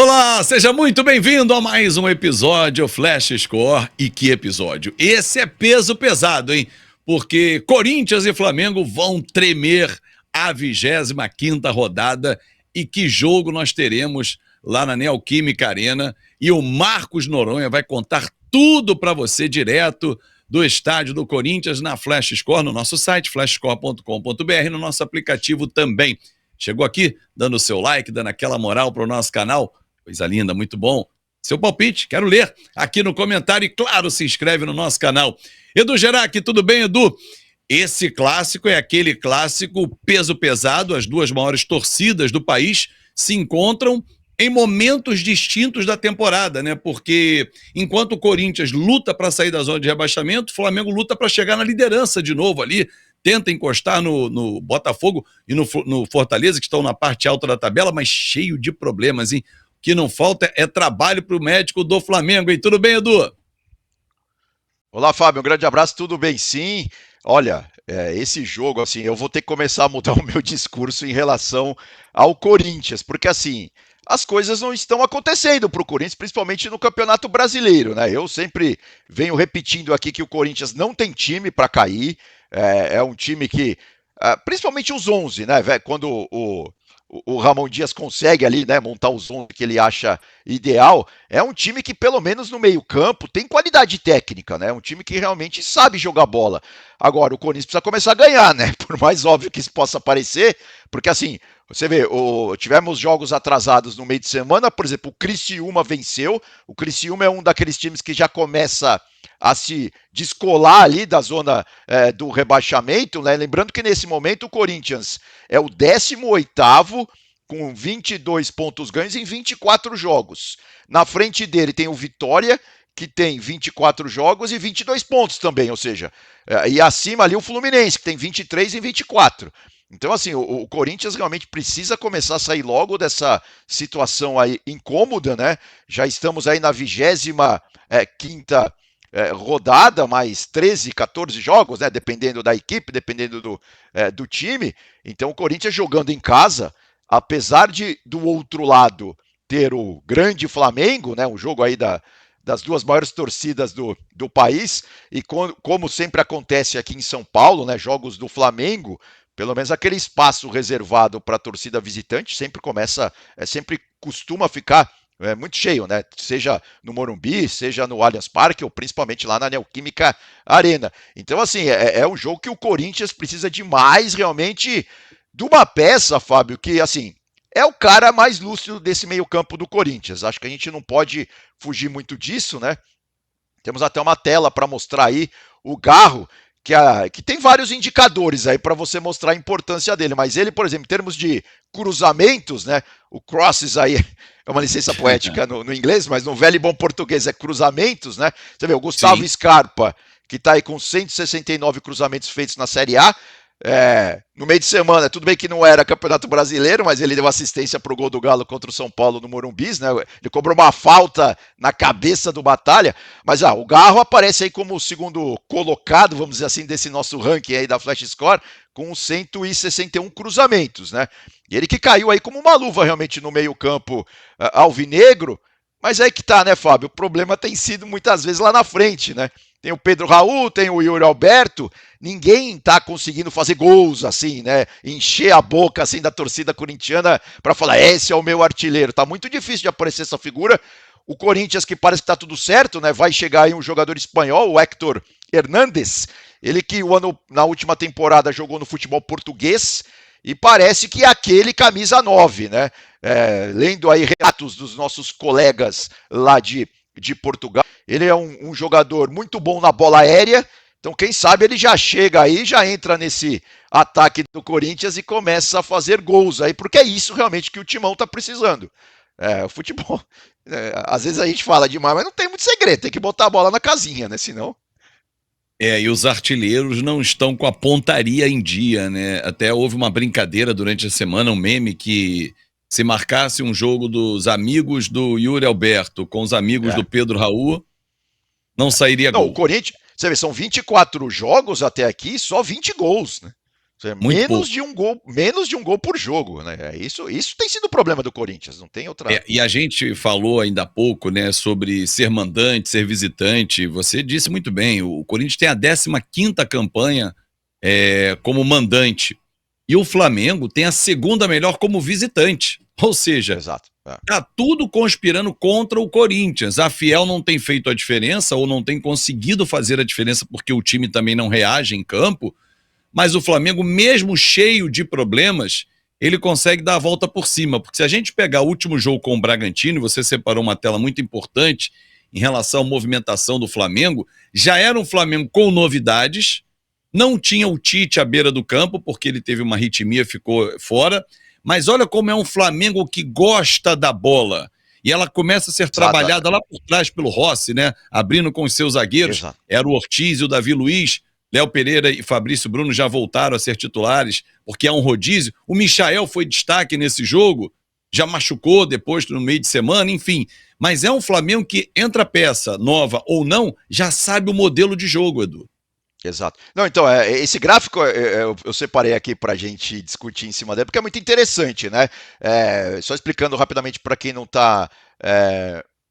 Olá, seja muito bem-vindo a mais um episódio Flash Score. E que episódio? Esse é peso pesado, hein? Porque Corinthians e Flamengo vão tremer a 25ª rodada. E que jogo nós teremos lá na Neoquímica Arena. E o Marcos Noronha vai contar tudo para você direto do estádio do Corinthians na Flash Score, no nosso site, flashscore.com.br, no nosso aplicativo também. Chegou aqui, dando o seu like, dando aquela moral para o nosso canal? Coisa linda, muito bom. Seu palpite, quero ler aqui no comentário e, claro, se inscreve no nosso canal. Edu Gerac, tudo bem, Edu? Esse clássico é aquele clássico peso pesado, as duas maiores torcidas do país se encontram em momentos distintos da temporada, né? Porque enquanto o Corinthians luta para sair da zona de rebaixamento, o Flamengo luta para chegar na liderança de novo ali, tenta encostar no Botafogo e no Fortaleza, que estão na parte alta da tabela, mas cheio de problemas, hein? O que não falta é trabalho para o médico do Flamengo, hein? Tudo bem, Edu? Olá, Fábio, um grande abraço, tudo bem? Sim. Olha, esse jogo, assim, eu vou ter que começar a mudar o meu discurso em relação ao Corinthians, porque, assim, as coisas não estão acontecendo para o Corinthians, principalmente no Campeonato Brasileiro, né? Eu sempre venho repetindo aqui que o Corinthians não tem time para cair, é um time que, principalmente os 11, né? Quando o Ramon Dias consegue ali, né, montar os 11 que ele acha ideal, é um time que pelo menos no meio-campo tem qualidade técnica, né? Um time que realmente sabe jogar bola. Agora o Corinthians precisa começar a ganhar, né? Por mais óbvio que isso possa parecer, porque assim, você vê, tivemos jogos atrasados no meio de semana, por exemplo, o Criciúma venceu. O Criciúma é um daqueles times que já começa a se descolar ali da zona do rebaixamento, né? Lembrando que nesse momento o Corinthians é o 18º com 22 pontos ganhos em 24 jogos. Na frente dele tem o Vitória, que tem 24 jogos e 22 pontos também, ou seja, e acima ali o Fluminense, que tem 23 em 24. Então, assim, o Corinthians realmente precisa começar a sair logo dessa situação aí incômoda, né? Já estamos aí na 25ª rodada, mais 13, 14 jogos, né? Dependendo da equipe, dependendo do time. Então, o Corinthians jogando em casa, apesar do outro lado ter o grande Flamengo, né? Um jogo aí das duas maiores torcidas do país, e como sempre acontece aqui em São Paulo, né? Jogos do Flamengo, pelo menos aquele espaço reservado para a torcida visitante sempre costuma ficar muito cheio, né? Seja no Morumbi, seja no Allianz Parque, ou principalmente lá na Neoquímica Arena. Então, assim, é um jogo que o Corinthians precisa demais, realmente, de uma peça, Fábio, que, assim, é o cara mais lúcido desse meio-campo do Corinthians. Acho que a gente não pode fugir muito disso, né? Temos até uma tela para mostrar aí o Garro, que tem vários indicadores aí para você mostrar a importância dele, mas ele, por exemplo, em termos de cruzamentos, né? O crosses aí é uma licença poética no inglês, mas no velho e bom português é cruzamentos, né? Você vê, o Gustavo Sim. Scarpa, que está aí com 169 cruzamentos feitos na Série A, no meio de semana, tudo bem que não era Campeonato Brasileiro, mas ele deu assistência para o gol do Galo contra o São Paulo no Morumbis, né? Ele cobrou uma falta na cabeça do Batalha, mas o Garro aparece aí como o segundo colocado, vamos dizer assim, desse nosso ranking aí da Flash Score, com 161 cruzamentos, né? E ele que caiu aí como uma luva realmente no meio-campo alvinegro, mas aí que tá, né, Fábio? O problema tem sido muitas vezes lá na frente, né? Tem o Pedro Raul, tem o Yuri Alberto, ninguém tá conseguindo fazer gols assim, né? Encher a boca assim da torcida corintiana para falar, esse é o meu artilheiro. Tá muito difícil de aparecer essa figura. O Corinthians, que parece que tá tudo certo, né? Vai chegar aí um jogador espanhol, o Héctor Hernández, ele que na última temporada jogou no futebol português e parece que é aquele camisa 9, né? Lendo aí relatos dos nossos colegas lá de Portugal, ele é um jogador muito bom na bola aérea, então quem sabe ele já chega aí, já entra nesse ataque do Corinthians e começa a fazer gols aí, porque é isso realmente que o Timão tá precisando. O futebol, às vezes a gente fala demais, mas não tem muito segredo, tem que botar a bola na casinha, né, senão... E os artilheiros não estão com a pontaria em dia, né? Até houve uma brincadeira durante a semana, um meme que se marcasse um jogo dos amigos do Yuri Alberto com os amigos do É. Pedro Raul, não sairia Não, o gol. Corinthians, você vê, são 24 jogos até aqui, só 20 gols, né? Muito pouco. Menos de um gol por jogo, né? Isso tem sido o problema do Corinthians, não tem outra. E a gente falou ainda há pouco, né, sobre ser mandante, ser visitante. Você disse muito bem, o Corinthians tem a 15ª campanha como mandante. E o Flamengo tem a segunda melhor como visitante. Ou seja, Exato. tá tudo conspirando contra o Corinthians. A Fiel não tem feito a diferença ou não tem conseguido fazer a diferença porque o time também não reage em campo. Mas o Flamengo, mesmo cheio de problemas, ele consegue dar a volta por cima. Porque se a gente pegar o último jogo com o Bragantino, você separou uma tela muito importante em relação à movimentação do Flamengo, já era um Flamengo com novidades, não tinha o Tite à beira do campo, porque ele teve uma arritmia, ficou fora, mas olha como é um Flamengo que gosta da bola. E ela começa a ser trabalhada lá por trás pelo Rossi, né? Abrindo com os seus zagueiros. Exato. Era o Ortiz e o Davi Luiz. Léo Pereira e Fabrício Bruno já voltaram a ser titulares, porque há um rodízio. O Michael foi destaque nesse jogo, já machucou depois no meio de semana, enfim. Mas é um Flamengo que entra peça nova ou não, já sabe o modelo de jogo, Edu. Exato. Não, então, esse gráfico eu separei aqui para a gente discutir em cima dele, porque é muito interessante, né? Só explicando rapidamente para quem não está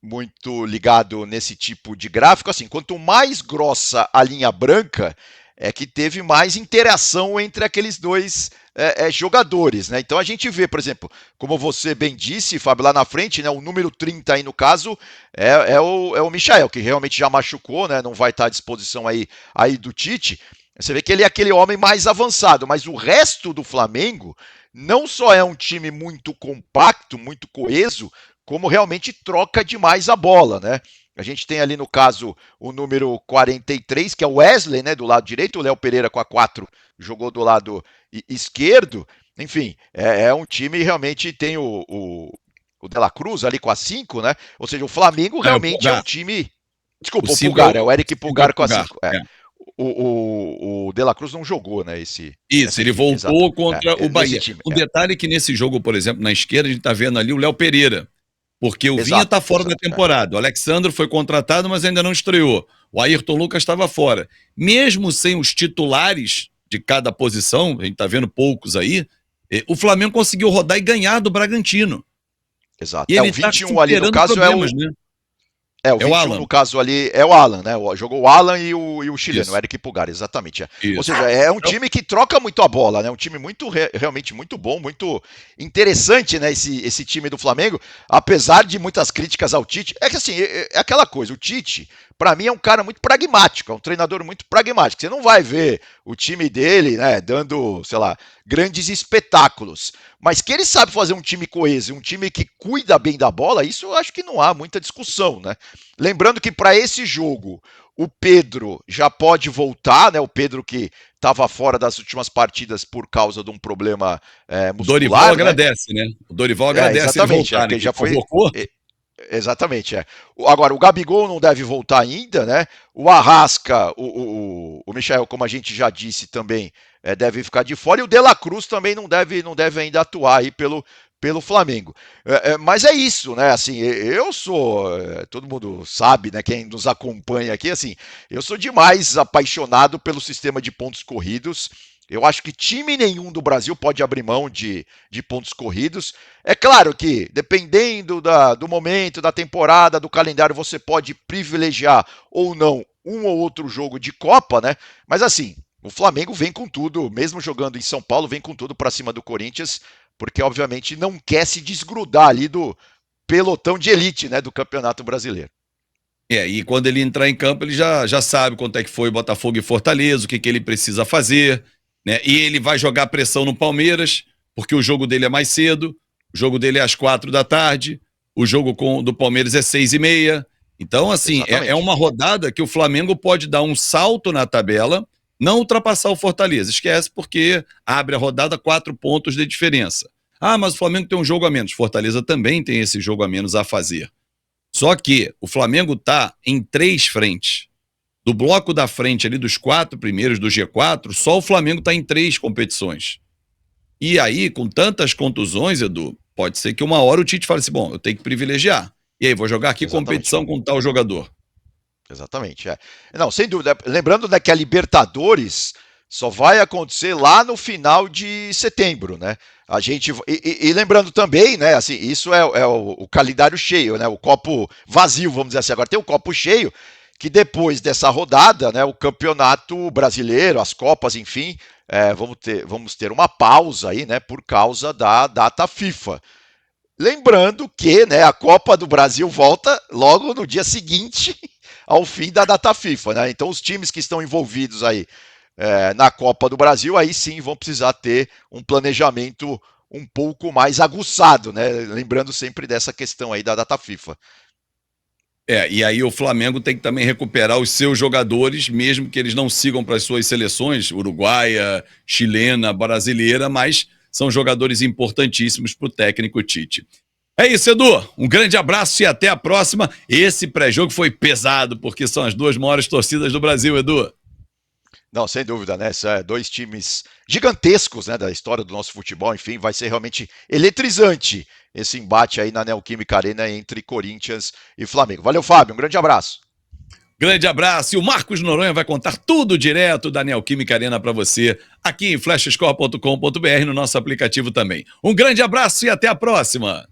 muito ligado nesse tipo de gráfico, assim, quanto mais grossa a linha branca, é que teve mais interação entre aqueles dois jogadores, né? Então a gente vê, por exemplo, como você bem disse, Fábio, lá na frente, né, o número 30 aí no caso é o Michael, que realmente já machucou, né? Não vai estar à disposição aí do Tite. Você vê que ele é aquele homem mais avançado, mas o resto do Flamengo não só é um time muito compacto, muito coeso, como realmente troca demais a bola, né? A gente tem ali no caso o número 43, que é o Wesley, né, do lado direito, o Léo Pereira com a 4 jogou do lado esquerdo. Enfim, é um time realmente tem o De La Cruz ali com a 5, né? Ou seja, o Flamengo realmente é um time. Desculpa, o Pulgar, é o Eric Pulgar com a 5. O De La Cruz não jogou, né? Isso, ele voltou contra o Bahia. Detalhe é que nesse jogo, por exemplo, na esquerda, a gente tá vendo ali o Léo Pereira. Porque o Vinha está fora da temporada. O Alexandre foi contratado, mas ainda não estreou. O Ayrton Lucas estava fora. Mesmo sem os titulares de cada posição, a gente está vendo poucos aí, o Flamengo conseguiu rodar e ganhar do Bragantino. Exato. E ele o 21 ali no caso né? O 21 Alan. No caso ali é o Alan, né? Jogou o Alan e o chileno, o Eric Pulgar, exatamente. Ou seja, é um time que troca muito a bola, né? Um time realmente muito bom, muito interessante, né? Esse time do Flamengo, apesar de muitas críticas ao Tite. É que assim, é aquela coisa, o Tite, para mim, é um cara muito pragmático, é um treinador muito pragmático. Você não vai ver o time dele, né, dando, sei lá, grandes espetáculos. Mas que ele sabe fazer um time coeso, um time que cuida bem da bola, isso eu acho que não há muita discussão, né? Lembrando que para esse jogo, o Pedro já pode voltar, né? O Pedro que estava fora das últimas partidas por causa de um problema muscular. O Dorival agradece, né? O Dorival agradece exatamente, ele voltar, né? Já foi. Exatamente, Agora, o Gabigol não deve voltar ainda, né? O Arrasca, o Michael, como a gente já disse também, deve ficar de fora. E o De La Cruz também não deve ainda atuar aí pelo Flamengo. Mas é isso, né? Assim, eu sou, todo mundo sabe, né? Quem nos acompanha aqui, assim, eu sou demais apaixonado pelo sistema de pontos corridos. Eu acho que time nenhum do Brasil pode abrir mão de pontos corridos. É claro que, dependendo do momento, da temporada, do calendário, você pode privilegiar ou não um ou outro jogo de Copa, né? Mas assim, o Flamengo vem com tudo, mesmo jogando em São Paulo, vem com tudo para cima do Corinthians, porque obviamente não quer se desgrudar ali do pelotão de elite, né, do Campeonato Brasileiro. E quando ele entrar em campo, ele já sabe quanto é que foi Botafogo e Fortaleza, o que ele precisa fazer, né? E ele vai jogar pressão no Palmeiras, porque o jogo dele é mais cedo, o jogo dele é às 4 da tarde, o jogo do Palmeiras é 6h30. Então, assim, é uma rodada que o Flamengo pode dar um salto na tabela, não ultrapassar o Fortaleza. Esquece, porque abre a rodada 4 pontos de diferença. Ah, mas o Flamengo tem um jogo a menos. Fortaleza também tem esse jogo a menos a fazer. Só que o Flamengo está em 3 frentes. Do bloco da frente ali, dos 4 primeiros do G4, só o Flamengo está em 3 competições. E aí, com tantas contusões, Edu, pode ser que uma hora o Tite fale assim, bom, eu tenho que privilegiar. E aí, vou jogar aqui competição com tal jogador. Exatamente, Não, sem dúvida. Lembrando, né, que a Libertadores só vai acontecer lá no final de setembro, né? A gente e lembrando também, né? Assim, isso é o calendário cheio, né? O copo vazio, vamos dizer assim. Agora tem o copo cheio que depois dessa rodada, né? O campeonato brasileiro, as copas, enfim, vamos ter uma pausa aí, né? Por causa da data FIFA. Lembrando que, né? A Copa do Brasil volta logo no dia seguinte ao fim da data FIFA, né? Então os times que estão envolvidos aí na Copa do Brasil, aí sim vão precisar ter um planejamento um pouco mais aguçado, né? Lembrando sempre dessa questão aí da data FIFA. E aí o Flamengo tem que também recuperar os seus jogadores, mesmo que eles não sigam para as suas seleções, uruguaia, chilena, brasileira, mas são jogadores importantíssimos para o técnico Tite. É isso, Edu. Um grande abraço e até a próxima. Esse pré-jogo foi pesado, porque são as duas maiores torcidas do Brasil, Edu. Não, sem dúvida, né? Dois times gigantescos, né, da história do nosso futebol. Enfim, vai ser realmente eletrizante esse embate aí na Neoquímica Arena entre Corinthians e Flamengo. Valeu, Fábio. Um grande abraço. Grande abraço. E o Marcos Noronha vai contar tudo direto da Neoquímica Arena para você aqui em flashscore.com.br, no nosso aplicativo também. Um grande abraço e até a próxima.